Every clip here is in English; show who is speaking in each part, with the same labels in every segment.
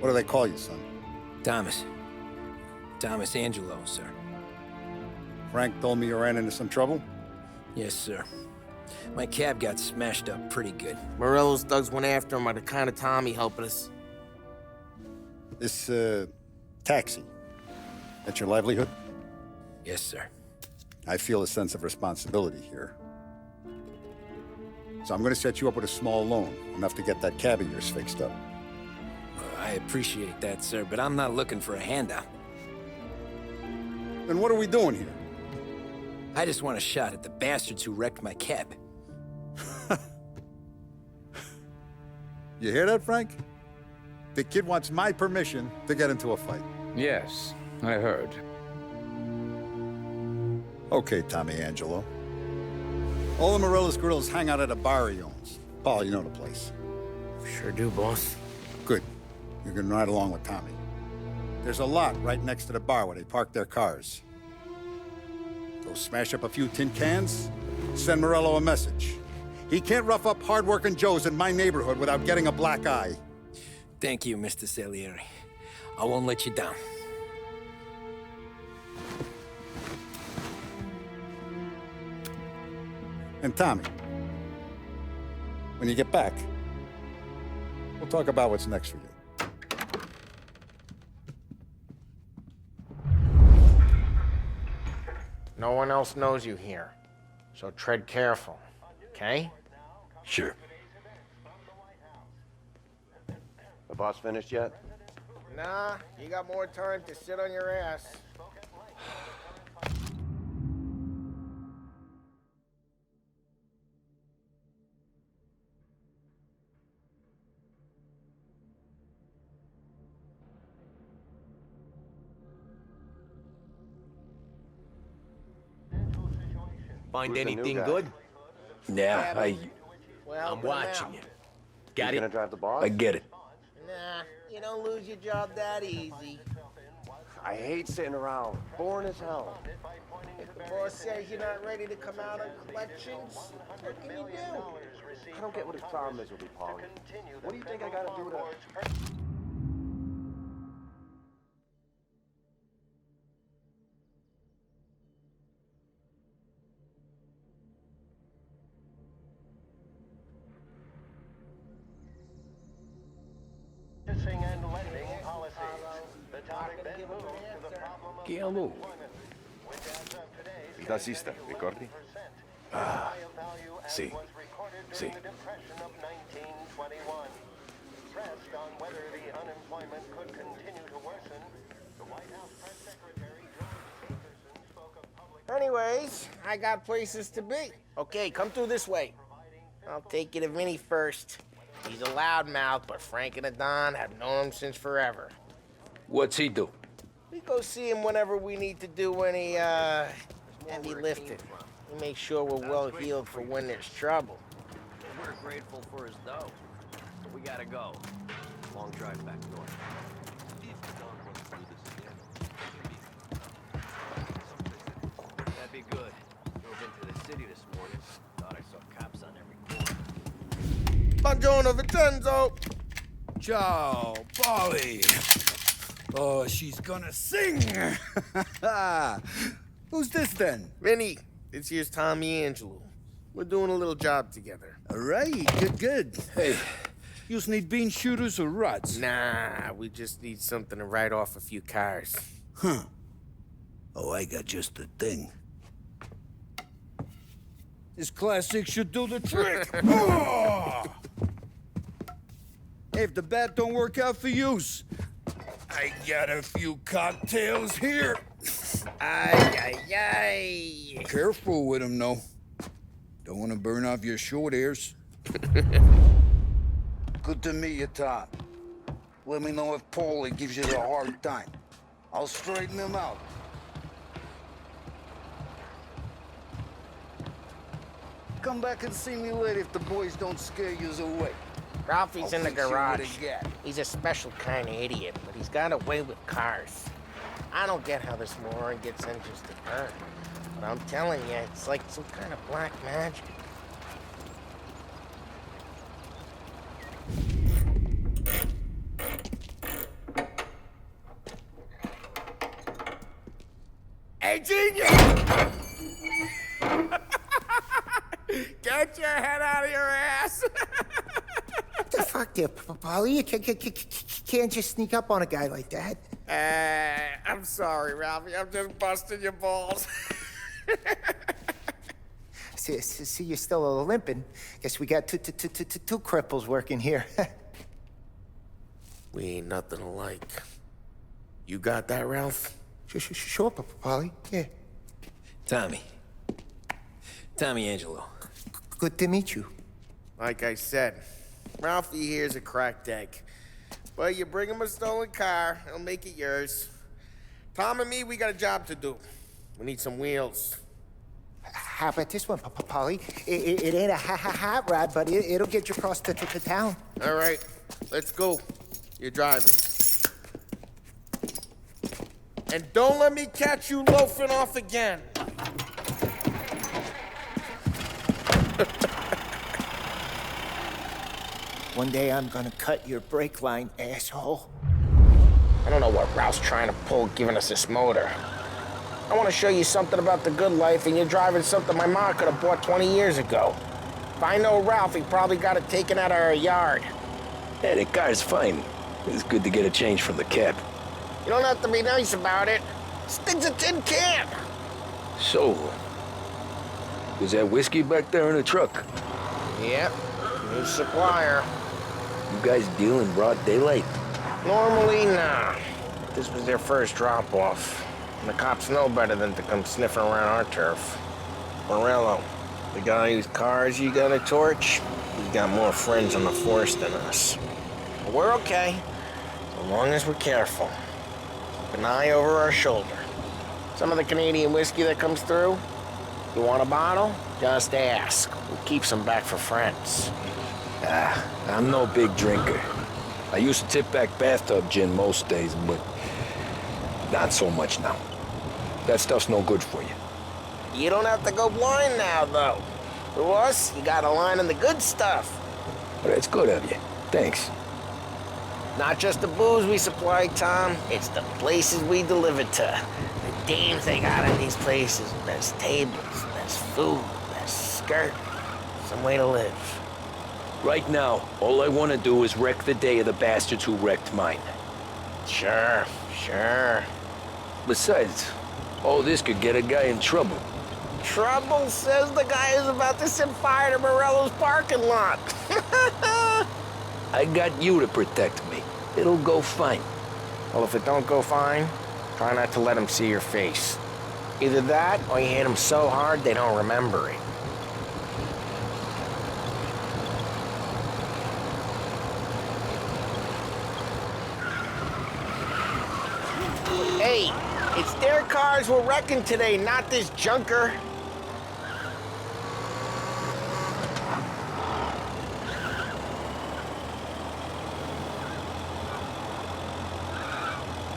Speaker 1: What do they call you, son?
Speaker 2: Thomas. Thomas Angelo, sir.
Speaker 1: Frank told me you ran into some trouble?
Speaker 2: Yes, sir. My cab got smashed up pretty good.
Speaker 3: Morello's thugs went after him by the kind of time he helped us.
Speaker 1: This, taxi. That's your livelihood?
Speaker 2: Yes, sir.
Speaker 1: I feel a sense of responsibility here. So I'm gonna set you up with a small loan, enough to get that cab of yours fixed up.
Speaker 2: I appreciate that, sir, but I'm not looking for a handout.
Speaker 1: Then what are we doing here?
Speaker 2: I just want a shot at the bastards who wrecked my cab.
Speaker 1: You hear that, Frank? The kid wants my permission to get into a fight.
Speaker 4: Yes, I heard.
Speaker 1: Okay, Tommy Angelo. All the Morello's grills hang out at a bar he owns. Paul, you know the place.
Speaker 3: Sure do, boss.
Speaker 1: Good. You can ride along with Tommy. There's a lot right next to the bar where they park their cars. Go smash up a few tin cans, send Morello a message. He can't rough up hard-working Joes in my neighborhood without getting a black eye.
Speaker 2: Thank you, Mr. Salieri. I won't let you down.
Speaker 1: And Tommy, when you get back, we'll talk about what's next for you.
Speaker 3: No one else knows you here, so tread careful, okay?
Speaker 2: Sure.
Speaker 5: The boss finished yet?
Speaker 3: Nah, you got more time to sit on your ass.
Speaker 5: Find anything good?
Speaker 2: Yeah,
Speaker 3: Well,
Speaker 2: I'm watching you.
Speaker 5: Got it? Gonna drive the boss?
Speaker 2: I get it.
Speaker 3: Nah, you don't lose your job that easy.
Speaker 5: I hate sitting around. Boring as hell.
Speaker 3: If the boss says you're not ready to come out on collections, what can you do?
Speaker 5: I don't get what his problem is with me, Paulie. What do you think I gotta do to...
Speaker 6: And lending policies. The topic then moves to the problem of
Speaker 4: Guillermo.
Speaker 6: which as of today
Speaker 5: Tassista, ricordi?
Speaker 4: Sì. Sì.
Speaker 6: the Depression of 1921. Pressed on whether the unemployment could continue to worsen, the White House press secretary George Peterson spoke of public...
Speaker 3: Anyways, I got places to be. Okay, come through this way. I'll take you to Vinny first. He's a loudmouth, but Frank and the Don have known him since forever.
Speaker 4: What's he do?
Speaker 3: We go see him whenever we need to do any heavy lifting. We make sure we're well heeled for when there's trouble.
Speaker 7: We're grateful for his dough, but we gotta go. Long drive back north. That'd be good. Drove into the city this morning. Thought I saw cops on every corner.
Speaker 3: Buongiorno, Vincenzo!
Speaker 8: Ciao, Polly. Oh, she's gonna sing. Who's this then?
Speaker 3: Vinny, this here's Tommy Angelo. We're doing a little job together.
Speaker 8: All right, good. Hey, you need bean shooters or rods?
Speaker 3: Nah, we just need something to write off a few cars.
Speaker 8: Huh. Oh, I got just the thing. This classic should do the trick. Oh! Hey, if the bat don't work out for yous, I got a few cocktails here.
Speaker 3: Ay.
Speaker 8: Careful with them, though. Don't want to burn off your short hairs. Good to meet you, Tom. Let me know if Paulie gives you a hard time. I'll straighten him out. Come back and see me later if the boys don't scare yous away.
Speaker 3: Ralphie's in the
Speaker 8: fix you
Speaker 3: garage.
Speaker 8: with a gat.
Speaker 3: He's a special kind of idiot, but he's got a way with cars. I don't get how this moron gets engines to burn. But I'm telling you, it's like some kind of black magic. Hey, genius! Get your head out of your ass!
Speaker 9: What the fuck there, Paulie? You can't just sneak up on a guy like that.
Speaker 3: I'm sorry, Ralphie. I'm just busting your balls.
Speaker 9: See, you're still limping. Guess we got two cripples working here.
Speaker 3: We ain't nothing alike. You got that, Ralph?
Speaker 9: Sure, Paulie. Yeah.
Speaker 2: Tommy. Tommy Angelo.
Speaker 9: Good to meet you.
Speaker 3: Like I said, Ralphie here's a cracked egg. But you bring him a stolen car, he'll make it yours. Tom and me, we got a job to do. We need some wheels.
Speaker 9: How about this one, Paulie? It ain't a hot rod, but it'll get you across to town.
Speaker 3: All right, let's go. You're driving. And don't let me catch you loafing off again.
Speaker 9: One day I'm gonna cut your brake line, asshole.
Speaker 3: I don't know what Ralph's trying to pull giving us this motor. I want to show you something about the good life, and you're driving something my mom could have bought 20 years ago. If I know Ralph, he probably got it taken out of our yard.
Speaker 2: Yeah, the car's fine. It's good to get a change from the cab.
Speaker 3: You don't have to be nice about it. This thing's a tin can.
Speaker 2: So, was that whiskey back there in the truck?
Speaker 3: Yep, new supplier.
Speaker 2: You guys deal in broad daylight?
Speaker 3: Normally, nah. This was their first drop-off. And the cops know better than to come sniffing around our turf. Morello, the guy whose cars you got a torch, he's got more friends on the force than us. But we're okay, as long as we're careful. Keep an eye over our shoulder. Some of the Canadian whiskey that comes through, you want a bottle? Just ask. We'll keep some back for friends.
Speaker 2: I'm no big drinker. I used to tip back bathtub gin most days, but not so much now. That stuff's no good for you.
Speaker 3: You don't have to go blind now, though. To us, you got a line on the good stuff.
Speaker 2: But it's good of you. Thanks.
Speaker 3: Not just the booze we supply, Tom. It's the places we deliver to. The dames they got in these places. Best tables, best food, best skirt. Some way to live.
Speaker 2: Right now, all I want to do is wreck the day of the bastards who wrecked mine.
Speaker 3: Sure.
Speaker 2: Besides, all this could get a guy in trouble.
Speaker 3: Trouble says the guy is about to set fire to Morello's parking lot.
Speaker 2: I got you to protect me. It'll go fine.
Speaker 3: Well, if it don't go fine, try not to let them see your face. Either that, or you hit them so hard they don't remember it. Hey, it's their cars we're wrecking today, not this junker.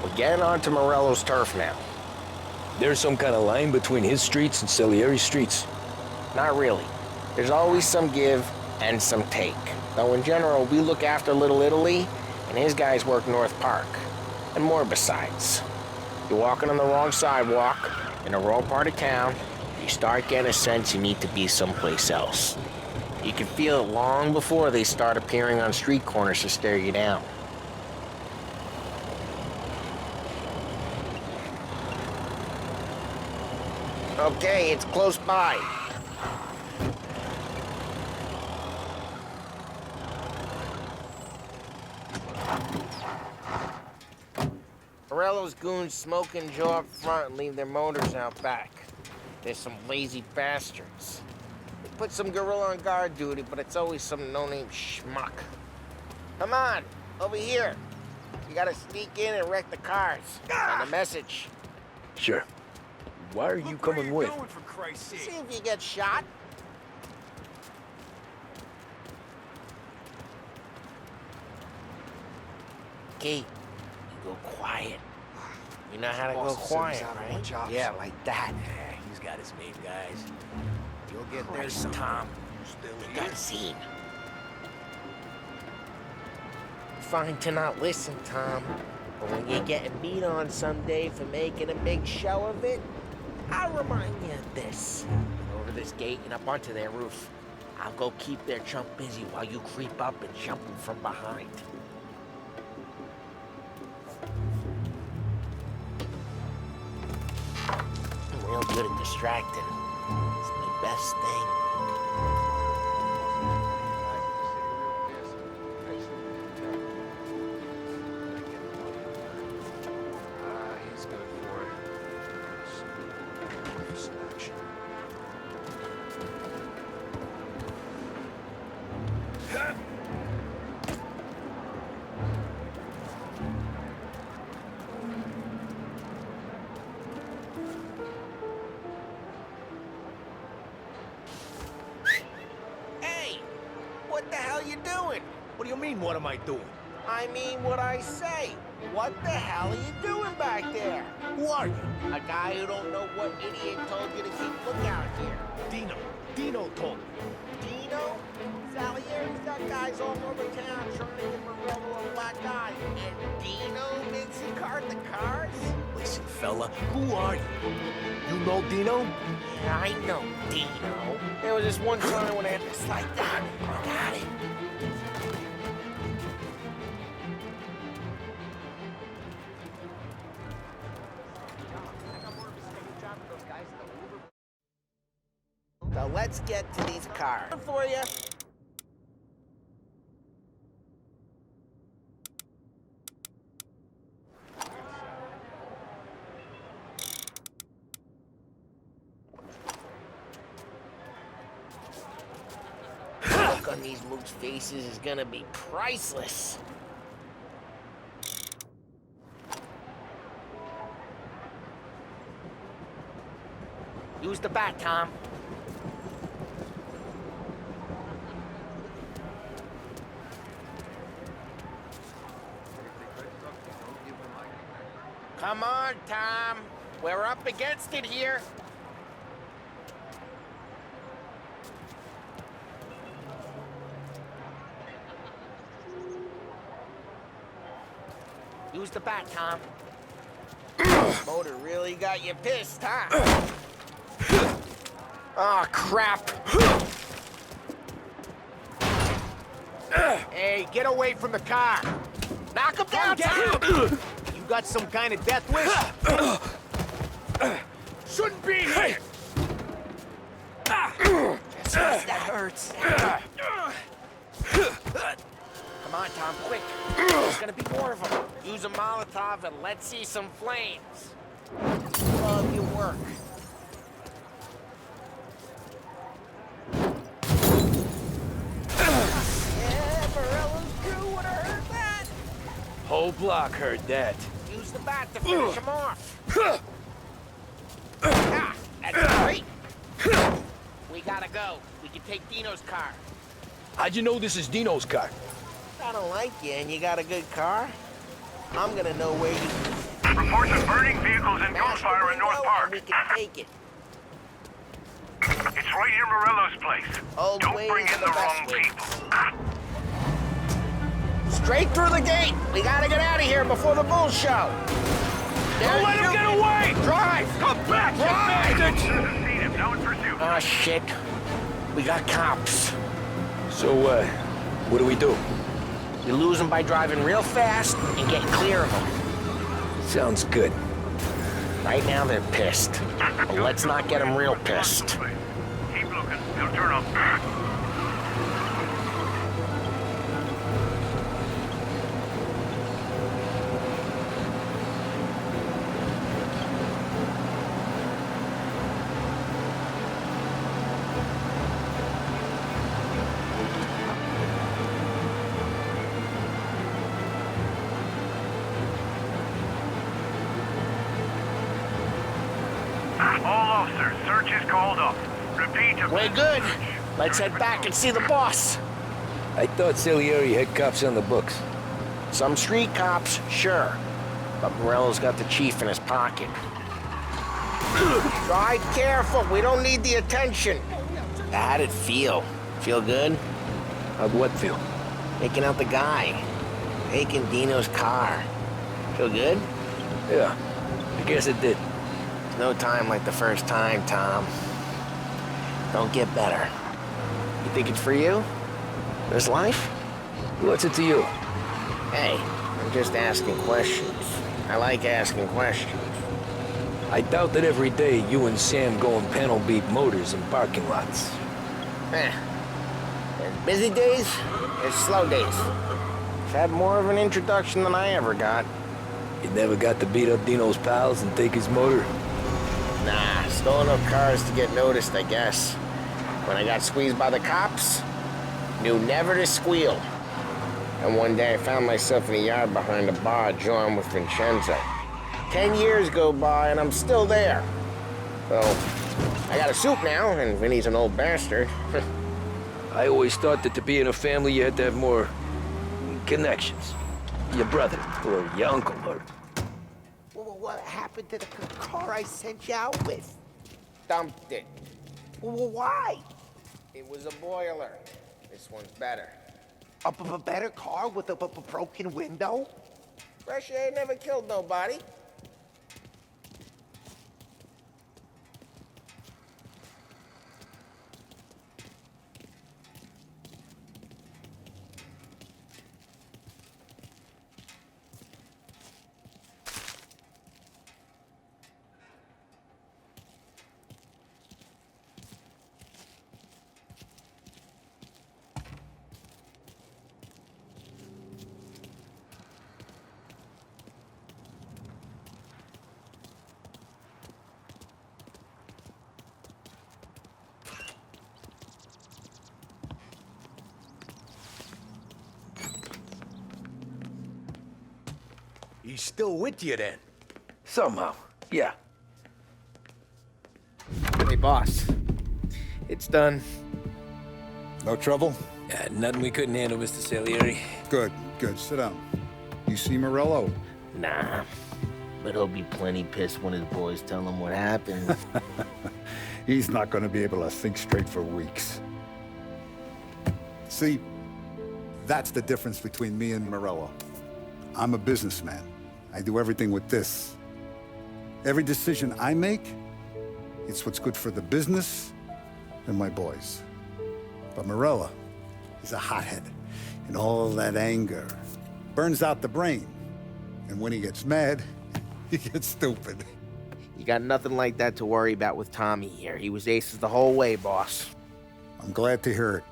Speaker 3: We're getting onto Morello's turf now.
Speaker 2: There's some kind of line between his streets and Salieri's streets.
Speaker 3: Not really. There's always some give and some take. Though in general, we look after Little Italy, and his guys work North Park. And more besides. You're walking on the wrong sidewalk, in the wrong part of town, you start getting a sense you need to be someplace else. You can feel it long before they start appearing on street corners to stare you down. Okay, it's close by. Morello's goons smoke and jaw up front and leave their motors out back. They're some lazy bastards. They put some gorilla on guard duty, but it's always some no-name schmuck. Come on, over here. You gotta sneak in and wreck the cars. Send a message.
Speaker 2: Sure. Why are you coming with?
Speaker 3: See if you get shot. Okay, you go quiet. You know how to go quiet, right? Yeah, like that.
Speaker 7: Yeah, he's got his mate, guys. You'll get there
Speaker 3: There's
Speaker 7: sometime.
Speaker 3: Tom. You got seen. Fine to not listen, Tom. But when you're getting beat on someday for making a big show of it, I'll remind you of this. Over this gate and up onto their roof. I'll go keep their chump busy while you creep up and jump him from behind. I'm real good at distracting. It's my best thing.
Speaker 2: He's good for it. Some action.
Speaker 3: Hey! What the hell you doing?
Speaker 7: What do you mean, what am I doing?
Speaker 3: I mean what I say. What the hell are you doing back there?
Speaker 7: Who are you?
Speaker 3: A guy who don't know what idiot told you to keep lookout here.
Speaker 7: Dino. Dino told me.
Speaker 3: Dino? Salieri's got guys all over town trying to get Morello a black eye. And Dino makes he card the cars?
Speaker 7: Listen, fella, who are you? You know Dino?
Speaker 3: Yeah, I know Dino. There was this one time when I had this like that. I got it. So let's get to these cars. For you. The look on these mooks' faces is gonna be priceless. Use the bat, Tom. Come on, Tom. We're up against it here. Use the bat, Tom. Motor really got you pissed, huh? Oh, crap.
Speaker 7: Hey, get away from the car.
Speaker 3: Knock him down, Tom!
Speaker 7: You got some kind of death wish? Shouldn't be here.
Speaker 3: That hurts. Come on, Tom, quick. There's gonna be more of them. Use a Molotov and let's see some flames. Love your work. Yeah, Morello's crew would have heard that.
Speaker 2: Whole block heard that.
Speaker 3: Use the bat to finish him off. Ah, that's great. We gotta go. We can take Dino's car.
Speaker 2: How'd you know this is Dino's car?
Speaker 3: I don't like you and you got a good car. I'm gonna know where you...
Speaker 6: Reports of burning vehicles and gunfire in North Park.
Speaker 3: We can take it.
Speaker 6: It's right near Morello's place.
Speaker 3: Old
Speaker 6: Don't
Speaker 3: ways
Speaker 6: bring
Speaker 3: are
Speaker 6: in
Speaker 3: the
Speaker 6: the
Speaker 3: best
Speaker 6: wrong
Speaker 3: ways.
Speaker 6: people.
Speaker 3: Straight through the gate. We gotta get out of here before the bull show.
Speaker 2: Don't let him get away!
Speaker 3: Drive!
Speaker 2: Come back, you bastards!
Speaker 6: Citizens seen him, now in pursuit.
Speaker 3: Oh, shit. We got cops.
Speaker 2: So, what do we do?
Speaker 3: You lose them by driving real fast and getting clear of them.
Speaker 2: Sounds good.
Speaker 3: Right now, they're pissed. But let's not get them real pissed.
Speaker 6: Keep looking. They'll turn up. All officers, search is called up. Repeat.
Speaker 3: We're good. Let's head back and see the boss.
Speaker 2: I thought Salieri had cops on the books.
Speaker 3: Some street cops, sure. But Morello's got the chief in his pocket. Drive careful. We don't need the attention. How'd it feel? Feel good?
Speaker 2: How'd what feel?
Speaker 3: Taking out the guy. Taking Dino's car. Feel good?
Speaker 2: Yeah, I guess it did.
Speaker 3: No time like the first time, Tom. Don't get better. You think it's for you? This life?
Speaker 2: What's it to you?
Speaker 3: Hey, I'm just asking questions. I like asking questions.
Speaker 2: I doubt that every day you and Sam go and panel beat motors in parking lots.
Speaker 3: There's busy days, there's slow days. I've had more of an introduction than I ever got.
Speaker 2: You never got to beat up Dino's pals and take his motor?
Speaker 3: Nah, stole enough cars to get noticed, I guess. When I got squeezed by the cops, knew never to squeal. And one day I found myself in the yard behind a bar drawing with Vincenzo. 10 years go by and I'm still there. So, I got a suit now, and Vinny's an old bastard.
Speaker 2: I always thought that to be in a family you had to have more connections. Your brother, or your uncle, or...
Speaker 9: Well, what happened to the car I sent you out with?
Speaker 3: Dumped it.
Speaker 9: Well, why?
Speaker 3: It was a boiler. This one's better.
Speaker 9: A better car with a broken window?
Speaker 3: Fresh air never killed nobody.
Speaker 7: He's still with you then?
Speaker 2: Somehow, yeah.
Speaker 3: Hey, boss. It's done.
Speaker 1: No trouble?
Speaker 2: Yeah, nothing we couldn't handle, Mr. Salieri.
Speaker 1: Good, good. Sit down. You see Morello?
Speaker 3: Nah. But he'll be plenty pissed when his boys tell him what happened.
Speaker 1: He's not going to be able to think straight for weeks. See, that's the difference between me and Morello. I'm a businessman. I do everything with this. Every decision I make, it's what's good for the business and my boys. But Morello, he's a hothead. And all that anger burns out the brain. And when he gets mad, he gets stupid.
Speaker 3: You got nothing like that to worry about with Tommy here. He was aces the whole way, boss.
Speaker 1: I'm glad to hear it.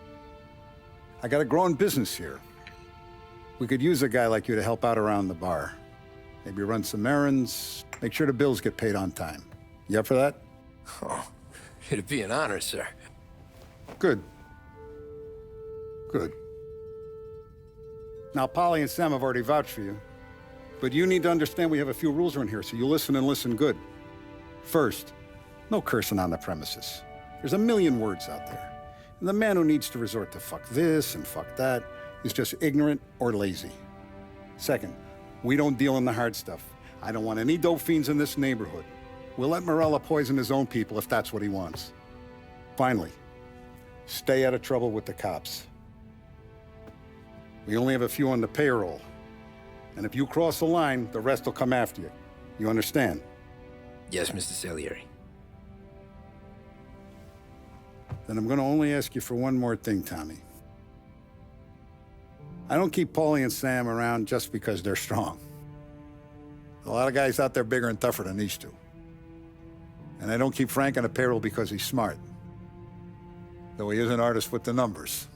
Speaker 1: I got a growing business here. We could use a guy like you to help out around the bar. Maybe run some errands, make sure the bills get paid on time. You up for that?
Speaker 2: Oh, it'd be an honor, sir.
Speaker 1: Good. Good. Now, Polly and Sam have already vouched for you. But you need to understand we have a few rules around here, so you listen and listen good. First, no cursing on the premises. There's a million words out there. And the man who needs to resort to fuck this and fuck that is just ignorant or lazy. Second, we don't deal in the hard stuff. I don't want any dope fiends in this neighborhood. We'll let Morella poison his own people if that's what he wants. Finally, stay out of trouble with the cops. We only have a few on the payroll. And if you cross the line, the rest will come after you. You understand?
Speaker 2: Yes, Mr. Salieri.
Speaker 1: Then I'm going to only ask you for one more thing, Tommy. I don't keep Paulie and Sam around just because they're strong. A lot of guys out there bigger and tougher than these two. And I don't keep Frank on the payroll because he's smart. Though he is an artist with the numbers.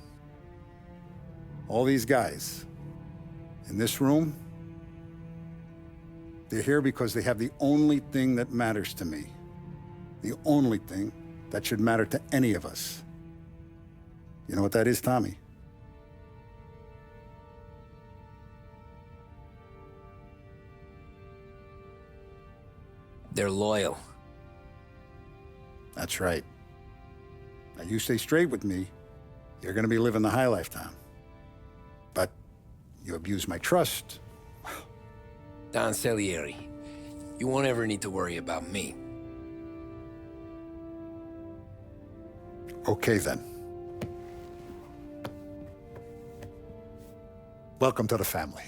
Speaker 1: All these guys in this room, they're here because they have the only thing that matters to me. The only thing that should matter to any of us. You know what that is, Tommy?
Speaker 2: They're loyal.
Speaker 1: That's right. Now, you stay straight with me, you're gonna be living the high life, Tom. But you abuse my trust.
Speaker 2: Don Salieri, you won't ever need to worry about me.
Speaker 1: Okay, then. Welcome to the family.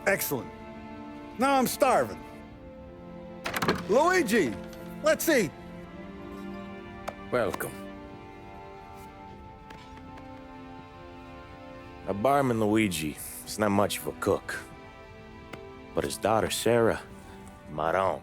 Speaker 1: Excellent. Now I'm starving. Luigi, let's eat.
Speaker 4: Welcome.
Speaker 10: A barman Luigi is not much of a cook. But his daughter, Sarah, Maron.